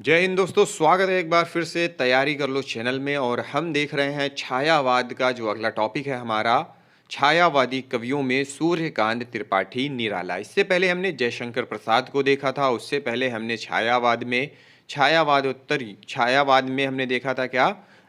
जय हिंद दोस्तों, स्वागत है एक बार फिर से तैयारी कर लो चैनल में। और हम देख रहे हैं छायावाद का जो अगला टॉपिक है हमारा, छायावादी कवियों में सूर्यकांत त्रिपाठी निराला। इससे पहले हमने जयशंकर प्रसाद को देखा था, उससे पहले हमने छायावाद में हमने देखा था क्या,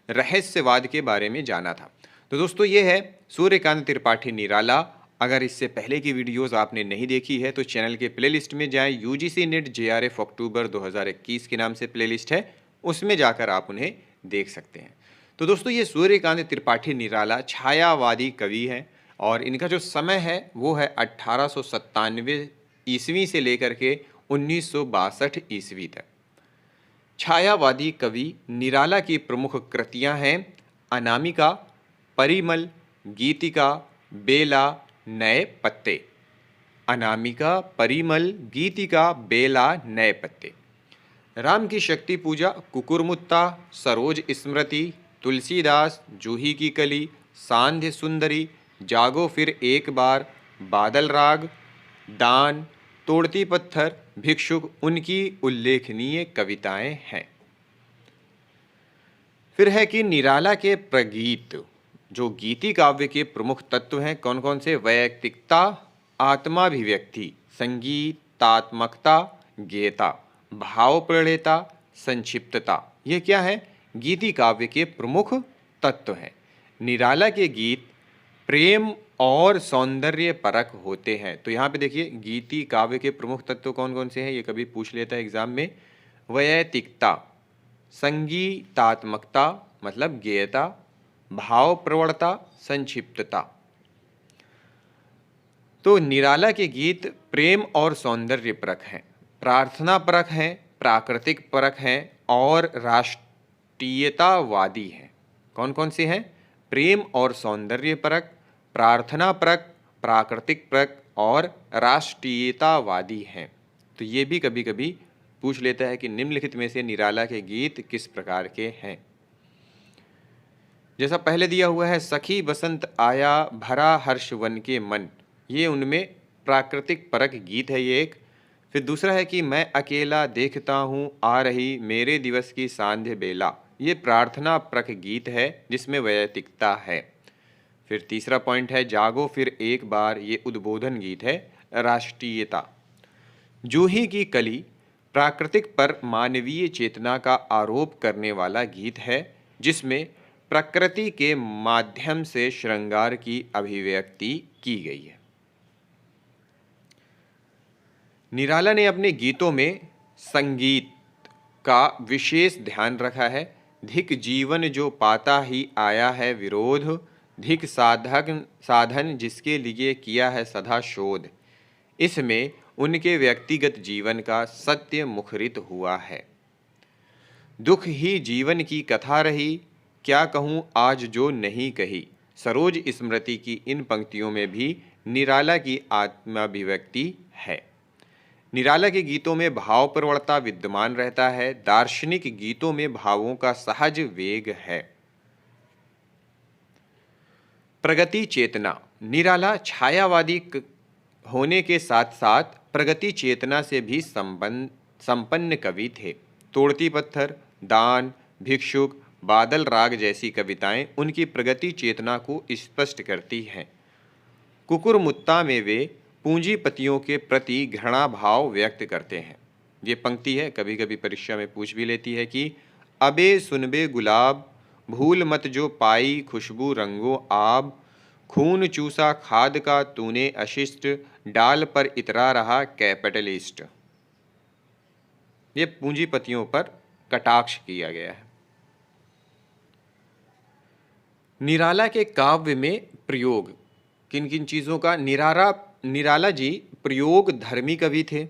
रहस्यवाद के बारे में जाना था। तो दोस्तों ये है सूर्यकांत त्रिपाठी निराला। अगर इससे पहले की वीडियोस आपने नहीं देखी है तो चैनल के प्लेलिस्ट में जाएं। यूजीसी नेट जेआरएफ अक्टूबर 2021 के नाम से प्लेलिस्ट है, उसमें जाकर आप उन्हें देख सकते हैं। तो दोस्तों ये सूर्यकांत त्रिपाठी निराला छायावादी कवि हैं और इनका जो समय है वो है 1897 ईस्वी से लेकर के 1962 ईस्वी तक। छायावादी कवि निराला की प्रमुख कृतियां हैं अनामिका, परिमल, गीतिका, बेला, नए पत्ते। अनामिका, परिमल, गीतिका, बेला, नए पत्ते। राम की शक्ति पूजा, कुकुरमुत्ता, सरोज स्मृति, तुलसीदास, जूही की कली, सांध्य सुंदरी, जागो फिर एक बार, बादल राग, दान, तोड़ती पत्थर, भिक्षुक उनकी उल्लेखनीय कविताएं हैं। फिर है कि निराला के प्रगीत, जो गीति काव्य के प्रमुख तत्व हैं कौन कौन से, वैयक्तिकता, आत्माभिव्यक्ति, संगीतात्मकता, गेयता, भावप्रणेता, संक्षिप्तता, ये क्या है, गीति काव्य के प्रमुख तत्व हैं। निराला के गीत प्रेम और सौंदर्य परक होते हैं। तो यहाँ पे देखिए गीति काव्य के प्रमुख तत्व कौन कौन से हैं, ये कभी पूछ लेता है एग्जाम में। वैयक्तिकता, संगीतात्मकता मतलब गेयता, भाव प्रवणता, संक्षिप्तता। तो निराला के गीत प्रेम और सौंदर्य परक हैं, प्रार्थना परक हैं, प्राकृतिक परक हैं और राष्ट्रीयतावादी हैं। कौन कौन से हैं, प्रेम और सौंदर्य परक, प्रार्थना परक, प्राकृतिक परक और राष्ट्रीयतावादी हैं। तो ये भी कभी कभी पूछ लेता है कि निम्नलिखित में से निराला के गीत किस प्रकार के हैं। जैसा पहले दिया हुआ है, सखी बसंत आया भरा हर्ष वन के मन, ये उनमें प्राकृतिक परक गीत है ये एक। फिर दूसरा है कि मैं अकेला देखता हूँ आ रही मेरे दिवस की सांध्य बेला, ये प्रार्थना परक गीत है जिसमें वैयक्तिकता है। फिर तीसरा पॉइंट है जागो फिर एक बार, ये उद्बोधन गीत है, राष्ट्रीयता। जूही की कली प्राकृतिक पर मानवीय चेतना का आरोप करने वाला गीत है जिसमें प्रकृति के माध्यम से श्रृंगार की अभिव्यक्ति की गई है। निराला ने अपने गीतों में संगीत का विशेष ध्यान रखा है। धिक जीवन जो पाता ही आया है विरोध, धिक साधन जिसके लिए किया है सदा शोध, इसमें उनके व्यक्तिगत जीवन का सत्य मुखरित हुआ है। दुख ही जीवन की कथा रही, क्या कहूँ आज जो नहीं कही, सरोज स्मृति की इन पंक्तियों में भी निराला की आत्माभिव्यक्ति है। निराला के गीतों में भाव प्रवणता विद्यमान रहता है, दार्शनिक गीतों में भावों का सहज वेग है। प्रगति चेतना, निराला छायावादी होने के साथ साथ प्रगति चेतना से भी संपन्न कवि थे। तोड़ती पत्थर, दान, भिक्षुक, बादल राग जैसी कविताएं उनकी प्रगति चेतना को स्पष्ट करती हैं। कुकुरमुत्ता में वे पूंजीपतियों के प्रति घृणा भाव व्यक्त करते हैं। ये पंक्ति है, कभी कभी परीक्षा में पूछ भी लेती है कि अबे सुनबे गुलाब, भूल मत जो पाई खुशबू रंगो आब, खून चूसा खाद का तूने अशिष्ट, डाल पर इतरा रहा कैपिटलिस्ट। ये पूंजीपतियों पर कटाक्ष किया गया है। निराला के काव्य में प्रयोग किन किन चीज़ों का, निराला जी प्रयोग धर्मी कवि थे।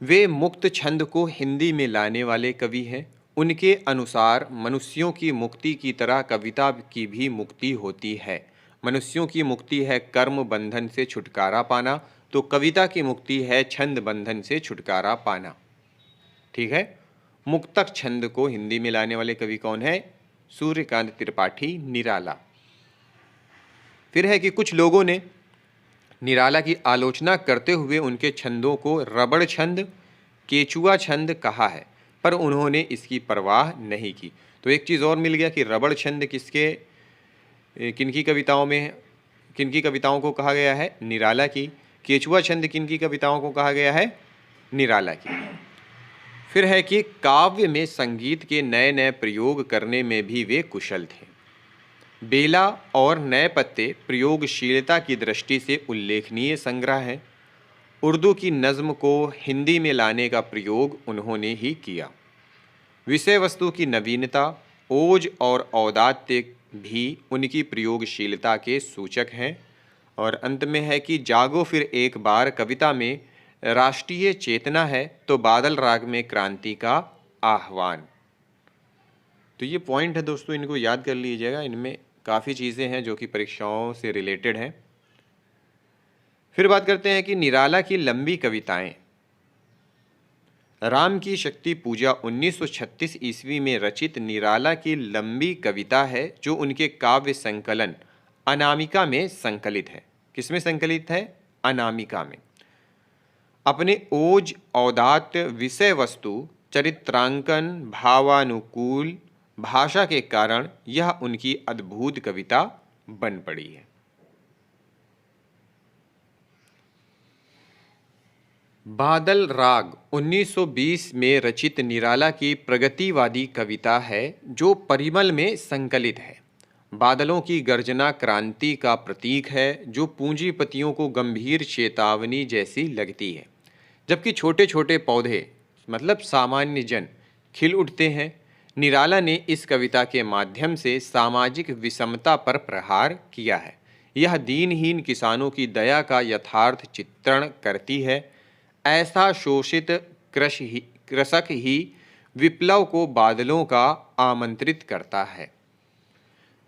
वे मुक्त छंद को हिंदी में लाने वाले कवि हैं। उनके अनुसार मनुष्यों की मुक्ति की तरह कविता की भी मुक्ति होती है। मनुष्यों की मुक्ति है कर्म बंधन से छुटकारा पाना, तो कविता की मुक्ति है छंद बंधन से छुटकारा पाना। ठीक है, मुक्तक छंद को हिंदी में लाने वाले कवि कौन है, सूर्यकांत त्रिपाठी निराला। फिर है कि कुछ लोगों ने निराला की आलोचना करते हुए उनके छंदों को रबड़ छंद, केचुआ छंद कहा है। पर उन्होंने इसकी परवाह नहीं की। तो एक चीज़ और मिल गया कि रबड़ छंद किनकी कविताओं में है, किनकी कविताओं को कहा गया है, निराला की। केचुआ छंद किनकी कविताओं को कहा गया है, निराला की। फिर है कि काव्य में संगीत के नए नए प्रयोग करने में भी वे कुशल थे। बेला और नए पत्ते प्रयोगशीलता की दृष्टि से उल्लेखनीय संग्रह है। उर्दू की नज़्म को हिंदी में लाने का प्रयोग उन्होंने ही किया। विषय वस्तु की नवीनता, ओज और औदात्य भी उनकी प्रयोगशीलता के सूचक हैं। और अंत में है कि जागो फिर एक बार कविता में राष्ट्रीय चेतना है तो बादल राग में क्रांति का आह्वान। तो ये पॉइंट है दोस्तों, इनको याद कर लीजिएगा। इनमें काफ़ी चीज़ें हैं जो कि परीक्षाओं से रिलेटेड हैं। फिर बात करते हैं कि निराला की लंबी कविताएं। राम की शक्ति पूजा 1936 ईस्वी में रचित निराला की लंबी कविता है जो उनके काव्य संकलन अनामिका में संकलित है। किसमें संकलित है? अनामिका में। अपने ओज, औदात्य, विषय वस्तु, चरित्रांकन, भावानुकूल भाषा के कारण यह उनकी अद्भुत कविता बन पड़ी है। बादल राग 1920 में रचित निराला की प्रगतिवादी कविता है जो परिमल में संकलित है। बादलों की गर्जना क्रांति का प्रतीक है जो पूंजीपतियों को गंभीर चेतावनी जैसी लगती है। जबकि छोटे छोटे पौधे मतलब सामान्य जन खिल उठते हैं। निराला ने इस कविता के माध्यम से सामाजिक विषमता पर प्रहार किया है। यह दीनहीन किसानों की दया का यथार्थ चित्रण करती है। ऐसा शोषित कृषक ही विप्लव को बादलों का आमंत्रित करता है।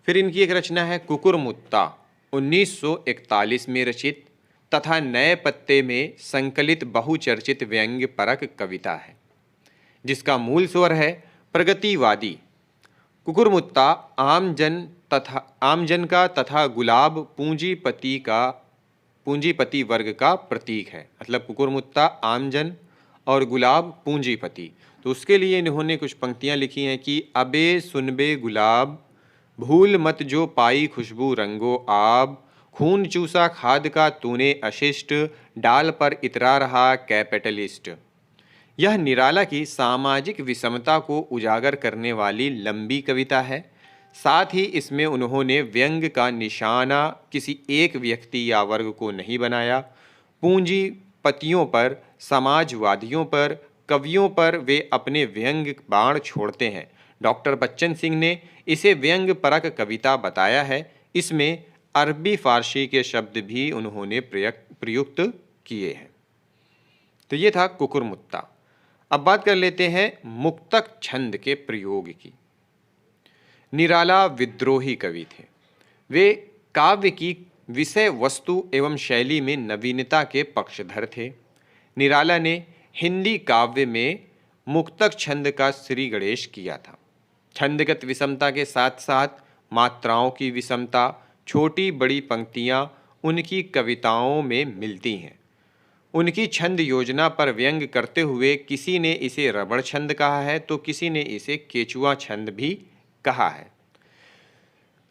फिर इनकी एक रचना है कुकुरमुत्ता 1941 में रचित तथा नए पत्ते में संकलित बहुचर्चित व्यंग्य परक कविता है जिसका मूल स्वर है प्रगतिवादी। कुकुरमुत्ता आमजन का तथा गुलाब पूंजीपति वर्ग का प्रतीक है। मतलब कुकुरमुत्ता आमजन और गुलाब पूंजीपति। तो उसके लिए इन्होंने कुछ पंक्तियां लिखी हैं कि अबे सुनबे गुलाब, भूल मत जो पाई खुशबू रंगो आब, खून चूसा खाद का तूने अशिष्ट, डाल पर इतरा रहा कैपिटलिस्ट। यह निराला की सामाजिक विषमता को उजागर करने वाली लंबी कविता है। साथ ही इसमें उन्होंने व्यंग्य का निशाना किसी एक व्यक्ति या वर्ग को नहीं बनाया। पूंजीपतियों पर, समाजवादियों पर, कवियों पर वे अपने व्यंग्य बाण छोड़ते हैं। डॉक्टर बच्चन सिंह ने इसे व्यंग्य परक कविता बताया है। इसमें अरबी फारसी के शब्द भी उन्होंने प्रयुक्त किए हैं। तो ये था कुकुरमुत्ता। अब बात कर लेते हैं मुक्तक छंद के प्रयोग की। निराला विद्रोही कवि थे। वे काव्य की विषय वस्तु एवं शैली में नवीनता के पक्षधर थे। निराला ने हिंदी काव्य में मुक्तक छंद का श्री गणेश किया था। छंदगत विषमता के साथ साथ मात्राओं की विषमता, छोटी बड़ी पंक्तियां उनकी कविताओं में मिलती हैं। उनकी छंद योजना पर व्यंग करते हुए किसी ने इसे रबड़ छंद कहा है तो किसी ने इसे केचुआ छंद भी कहा है।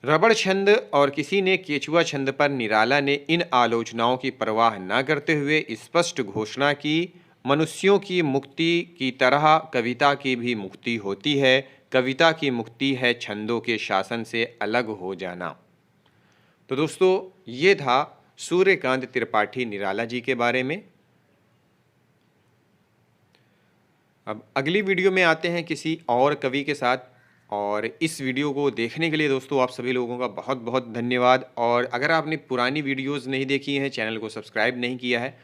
रबड़ छंद और किसी ने केचुआ छंद पर निराला ने इन आलोचनाओं की परवाह न करते हुए स्पष्ट घोषणा की, मनुष्यों की मुक्ति की तरह कविता की भी मुक्ति होती है। कविता की मुक्ति है छंदों के शासन से अलग हो जाना। तो दोस्तों ये था सूर्यकांत त्रिपाठी निराला जी के बारे में। अब अगली वीडियो में आते हैं किसी और कवि के साथ। और इस वीडियो को देखने के लिए दोस्तों आप सभी लोगों का बहुत बहुत धन्यवाद। और अगर आपने पुरानी वीडियोस नहीं देखी हैं, चैनल को सब्सक्राइब नहीं किया है,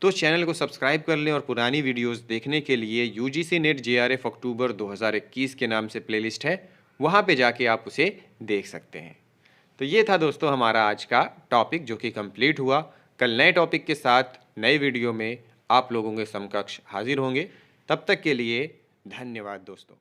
तो चैनल को सब्सक्राइब कर लें। और पुरानी वीडियोस देखने के लिए UGC नेट JRF अक्टूबर 2021 के नाम से प्लेलिस्ट है, वहाँ पे जाके आप उसे देख सकते हैं। तो ये था दोस्तों हमारा आज का टॉपिक जो कि कंप्लीट हुआ। कल नए टॉपिक के साथ नए वीडियो में आप लोगों के समकक्ष हाजिर होंगे। तब तक के लिए धन्यवाद दोस्तों।